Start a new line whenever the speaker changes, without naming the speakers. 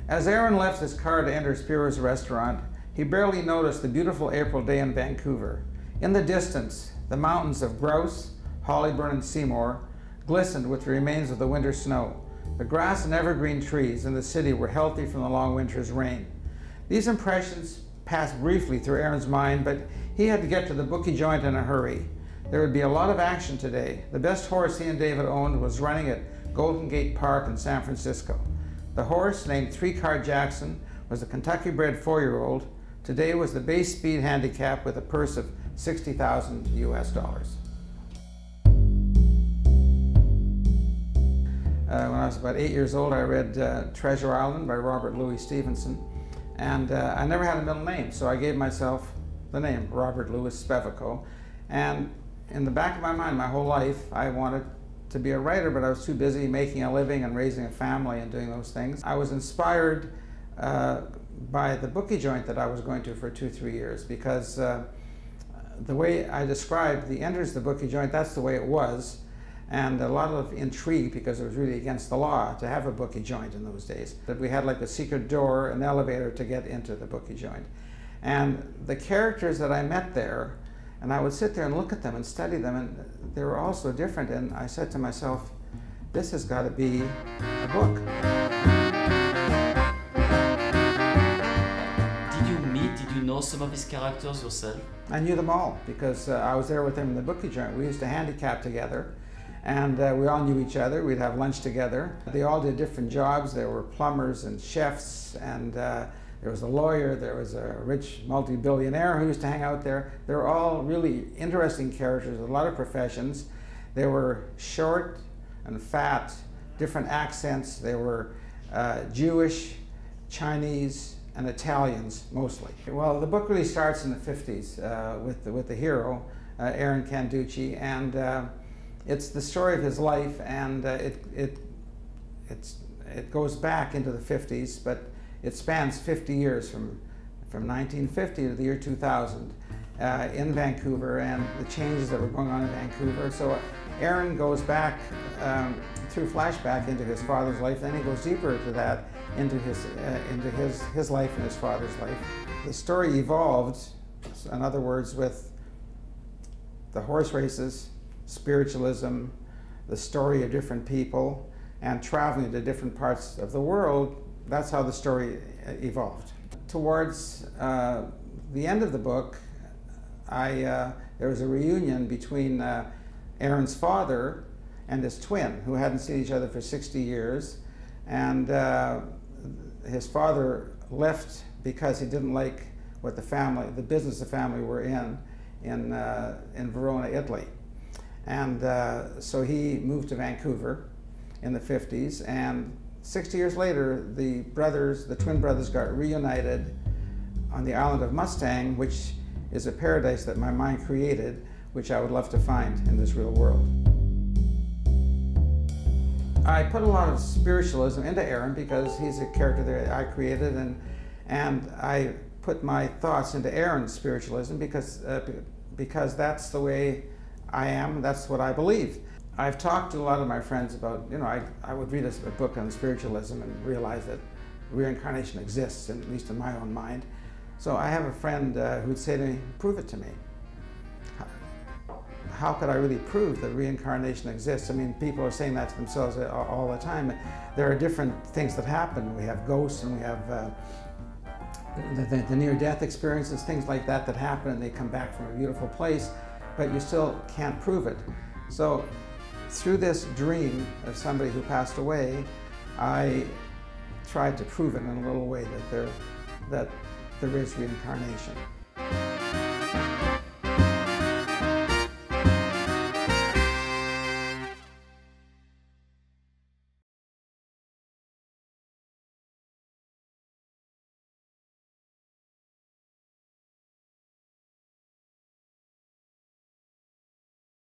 As Aaron left his car to enter Spiro's restaurant, he barely noticed the beautiful April day in Vancouver. In the distance, the mountains of Grouse, Hollyburn, and Seymour glistened with the remains of the winter snow. The grass and evergreen trees in the city were healthy from the long winter's rain. These impressions passed briefly through Aaron's mind, but he had to get to the bookie joint in a hurry. There would be a lot of action today. The best horse he and David owned was running at Golden Gate Park in San Francisco. The horse, named 3-Car Jackson, was a Kentucky-bred 4-year-old. Today was the base speed handicap with a purse of $60,000 US. When I was about 8 years old, I read Treasure Island by Robert Louis Stevenson, and I never had a middle name, so I gave myself the name Robert Louis Spevakow. And in the back of my mind, my whole life, I wanted to be a writer, but I was too busy making a living and raising a family and doing those things. I was inspired by the bookie joint that I was going to for 2-3 years, because the way I described the enters the bookie joint, that's the way it was, and a lot of intrigue, because it was really against the law to have a bookie joint in those days. That we had like a secret door, an elevator to get into the bookie joint. And the characters that I met there, and I would sit there and look at them and study them, and they were all so different, and I said to myself, this has got to be a book.
Did you know some of his characters yourself?
I knew them all, because I was there with him in the bookie joint. We used to handicap together, and we all knew each other. We'd have lunch together. They all did different jobs. There were plumbers and chefs, and there was a lawyer, there was a rich multi-billionaire who used to hang out there. They were all really interesting characters, a lot of professions. They were short and fat, different accents. They were Jewish, Chinese, and Italians mostly. Well, the book really starts in the 50s with the hero, Aaron Canducci, and it's the story of his life, and it goes back into the 50s, but it spans 50 years from 1950 to the year 2000 in Vancouver, and the changes that were going on in Vancouver. So Aaron goes back through flashback into his father's life, then he goes deeper into that, into his life and his father's life. The story evolved, in other words, with the horse races, spiritualism, the story of different people, and traveling to different parts of the world. That's how the story evolved. Towards the end of the book, there was a reunion between Aaron's father and his twin, who hadn't seen each other for 60 years. And his father left because he didn't like what the business the family were in Verona, Italy. And so he moved to Vancouver in the 50s, and 60 years later, the twin brothers got reunited on the island of Mustang, which is a paradise that my mind created, which I would love to find in this real world. I put a lot of spiritualism into Aaron because he's a character that I created, and I put my thoughts into Aaron's spiritualism because that's the way I am, that's what I believe. I've talked to a lot of my friends about, I would read a book on spiritualism and realize that reincarnation exists, at least in my own mind. So I have a friend who'd say to me, prove it to me. How could I really prove that reincarnation exists? I mean, people are saying that to themselves all the time. There are different things that happen. We have ghosts, and we have the near-death experiences, things like that happen, and they come back from a beautiful place, but you still can't prove it. So through this dream of somebody who passed away, I tried to prove it in a little way that there is reincarnation.